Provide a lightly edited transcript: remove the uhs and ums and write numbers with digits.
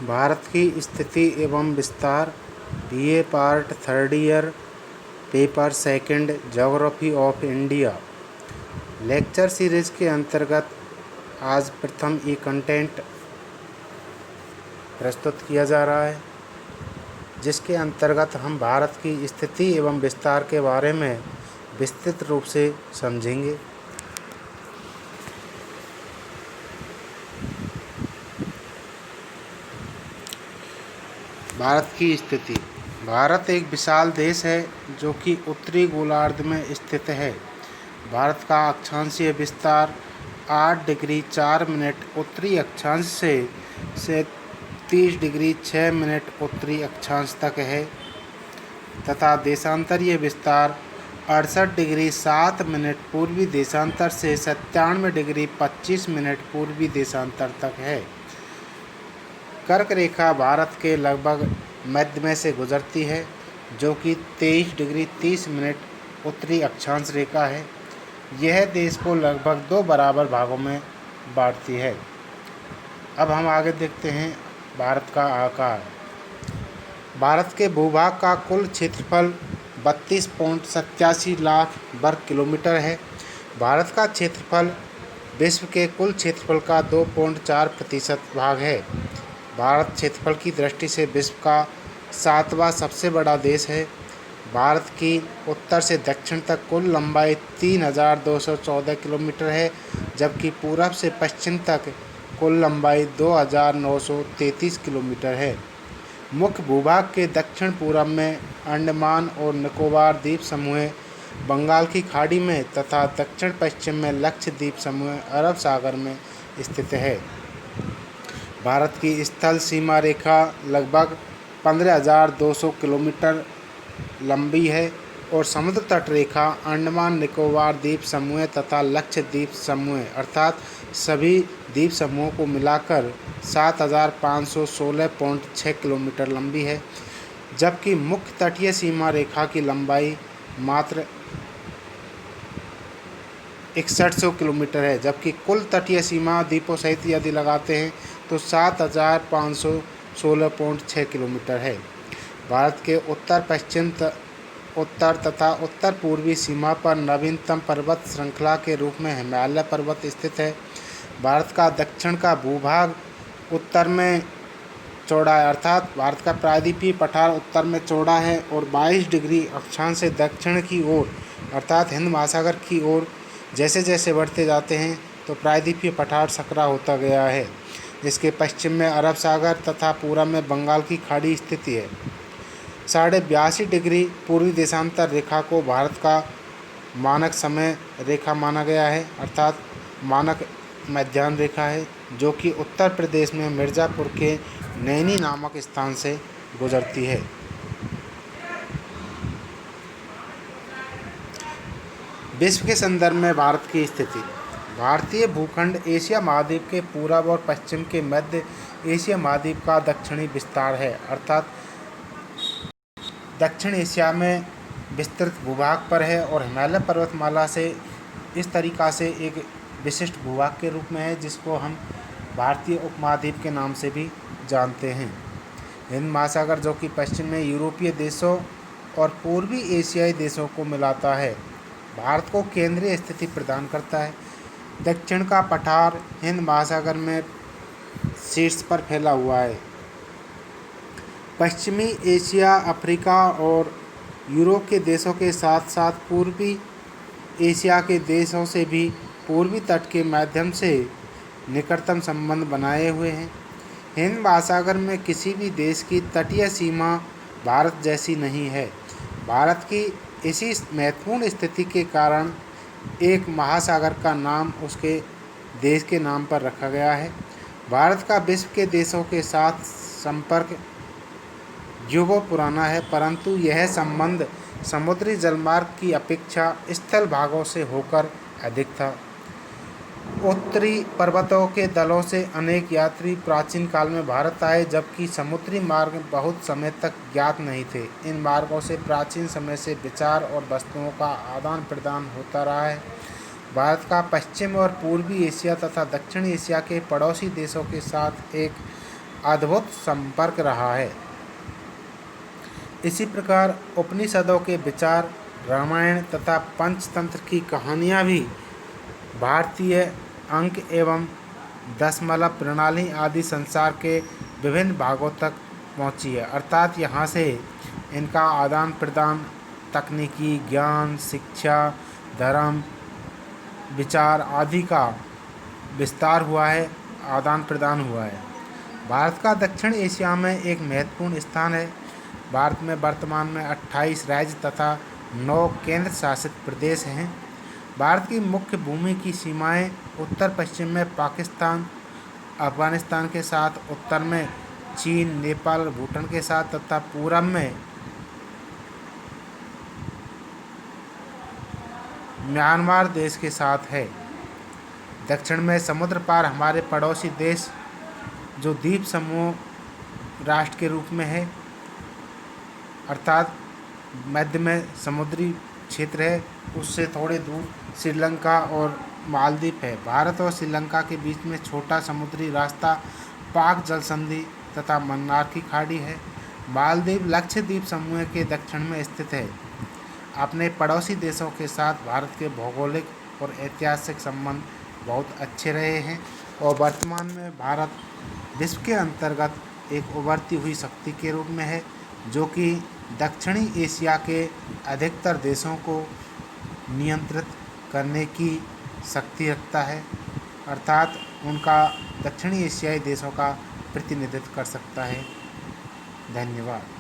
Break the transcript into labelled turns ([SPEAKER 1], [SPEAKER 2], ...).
[SPEAKER 1] भारत की स्थिति एवं विस्तार, BA part 3rd year, paper 2nd, geography of India. Lecture series के अंतर्गत आज प्रथम ई कंटेंट प्रस्तुत किया जा रहा है, जिसके अंतर्गत हम भारत की स्थिति एवं विस्तार के बारे में विस्तृत रूप से समझेंगे। भारत की स्थिति। भारत एक विशाल देश है जो कि उत्तरी गोलार्ध में स्थित है। भारत का अक्षांशीय विस्तार 8 डिग्री 4 मिनट उत्तरी अक्षांश से 30 डिग्री 6 मिनट उत्तरी अक्षांश तक है तथा देशांतरीय विस्तार 68 डिग्री 7 मिनट पूर्वी देशांतर से 97 डिग्री 25 मिनट पूर्वी देशांतर तक है। कर्क रेखा भारत के लगभग मध्य में से गुजरती है, जो कि 23 डिग्री 30 मिनट उत्तरी अक्षांश रेखा है। यह देश को लगभग 2 बराबर भागों में बांटती है। अब हम आगे देखते हैं भारत का आकार। भारत के भूभाग का कुल क्षेत्रफल 32.87 लाख वर्ग किलोमीटर है। भारत का क्षेत्रफल विश्व के कुल क्षेत्रफल का 2.4% भाग है। भारत क्षेत्रफल की दृष्टि से विश्व का 7वां सबसे बड़ा देश है। भारत की उत्तर से दक्षिण तक कुल लंबाई 3214 किलोमीटर है, जबकि पूरब से पश्चिम तक कुल लंबाई 2933 किलोमीटर है। मुख्य भूभाग के दक्षिण पूरब में अंडमान और निकोबार द्वीप समूह बंगाल की खाड़ी में तथा दक्षिण पश्चिम में लक्षद्वीप समूह अरब सागर में स्थित है। भारत की स्थल सीमा रेखा लगभग 15,200 किलोमीटर लंबी है और समुद्र तट रेखा अंडमान निकोबार द्वीप समूह तथा लक्षद्वीप समूह अर्थात सभी द्वीप समूहों को मिलाकर 7,516.6 किलोमीटर लंबी है, जबकि मुख्य तटीय सीमा रेखा की लंबाई मात्र 6100 किलोमीटर है, जबकि कुल तटीय सीमा द्वीपों सहित यदि लगाते हैं तो 7,516.6 किलोमीटर है। भारत के उत्तर तथा उत्तर पूर्वी सीमा पर नवीनतम पर्वत श्रृंखला के रूप में हिमालय पर्वत स्थित है। भारत का दक्षिण का भूभाग उत्तर में चौड़ा है, अर्थात भारत का प्रायद्वीपीय पठार उत्तर में चौड़ा है और 22 डिग्री अक्षांश से दक्षिण की ओर अर्थात हिंद महासागर की ओर जैसे जैसे बढ़ते जाते हैं तो प्रायद्वीपीय पठार सकरा होता गया है। इसके पश्चिम में अरब सागर तथा पूरब में बंगाल की खाड़ी स्थित है। 82.5 डिग्री पूर्वी देशांतर रेखा को भारत का मानक समय रेखा माना गया है, अर्थात मानक मध्याह्न रेखा है, जो कि उत्तर प्रदेश में मिर्ज़ापुर के नैनी नामक स्थान से गुजरती है। विश्व के संदर्भ में भारत की स्थिति। भारतीय भूखंड एशिया महाद्वीप के पूरब और पश्चिम के मध्य एशिया महाद्वीप का दक्षिणी विस्तार है, अर्थात दक्षिण एशिया में विस्तृत भूभाग पर है और हिमालय पर्वतमाला से इस तरीक़ा से एक विशिष्ट भूभाग के रूप में है, जिसको हम भारतीय उपमहाद्वीप के नाम से भी जानते हैं। हिंद महासागर जो कि पश्चिम में यूरोपीय देशों और पूर्वी एशियाई देशों को मिलाता है, भारत को केंद्रीय स्थिति प्रदान करता है। दक्षिण का पठार हिंद महासागर में शीर्ष पर फैला हुआ है। पश्चिमी एशिया, अफ्रीका और यूरोप के देशों के साथ साथ पूर्वी एशिया के देशों से भी पूर्वी तट के माध्यम से निकटतम संबंध बनाए हुए हैं। हिंद महासागर में किसी भी देश की तटीय सीमा भारत जैसी नहीं है। भारत की इसी महत्वपूर्ण स्थिति के कारण एक महासागर का नाम उसके देश के नाम पर रखा गया है। भारत का विश्व के देशों के साथ संपर्क युगों पुराना है, परंतु यह संबंध समुद्री जलमार्ग की अपेक्षा स्थल भागों से होकर अधिक था। उत्तरी पर्वतों के दलों से अनेक यात्री प्राचीन काल में भारत आए, जबकि समुद्री मार्ग बहुत समय तक ज्ञात नहीं थे। इन मार्गों से प्राचीन समय से विचार और वस्तुओं का आदान प्रदान होता रहा है। भारत का पश्चिम और पूर्वी एशिया तथा दक्षिण एशिया के पड़ोसी देशों के साथ एक अद्भुत संपर्क रहा है। इसी प्रकार उपनिषदों के विचार, रामायण तथा पंचतंत्र की कहानियाँ भी भारतीय अंक एवं दशमलव प्रणाली आदि संसार के विभिन्न भागों तक पहुँची है। अर्थात यहाँ से इनका आदान प्रदान, तकनीकी ज्ञान, शिक्षा, धर्म, विचार आदि का विस्तार हुआ है, आदान प्रदान हुआ है। भारत का दक्षिण एशिया में एक महत्वपूर्ण स्थान है। भारत में वर्तमान में 28 राज्य तथा 9 केंद्र शासित प्रदेश हैं। भारत की मुख्य भूमि की सीमाएं उत्तर पश्चिम में पाकिस्तान, अफगानिस्तान के साथ, उत्तर में चीन, नेपाल और भूटान के साथ तथा पूरब में म्यांमार देश के साथ है। दक्षिण में समुद्र पार हमारे पड़ोसी देश जो द्वीप समूह राष्ट्र के रूप में है, अर्थात मध्य में समुद्री क्षेत्र है, उससे थोड़े दूर श्रीलंका और मालदीव है। भारत और श्रीलंका के बीच में छोटा समुद्री रास्ता पाक जल संधि तथा मन्नार की खाड़ी है। मालदीव लक्षद्वीप समूह के दक्षिण में स्थित है। अपने पड़ोसी देशों के साथ भारत के भौगोलिक और ऐतिहासिक संबंध बहुत अच्छे रहे हैं और वर्तमान में भारत विश्व के अंतर्गत एक उभरती हुई शक्ति के रूप में है, जो कि दक्षिणी एशिया के अधिकतर देशों को नियंत्रित करने की शक्ति रखता है, अर्थात उनका दक्षिणी एशियाई देशों का प्रतिनिधित्व कर सकता है। धन्यवाद।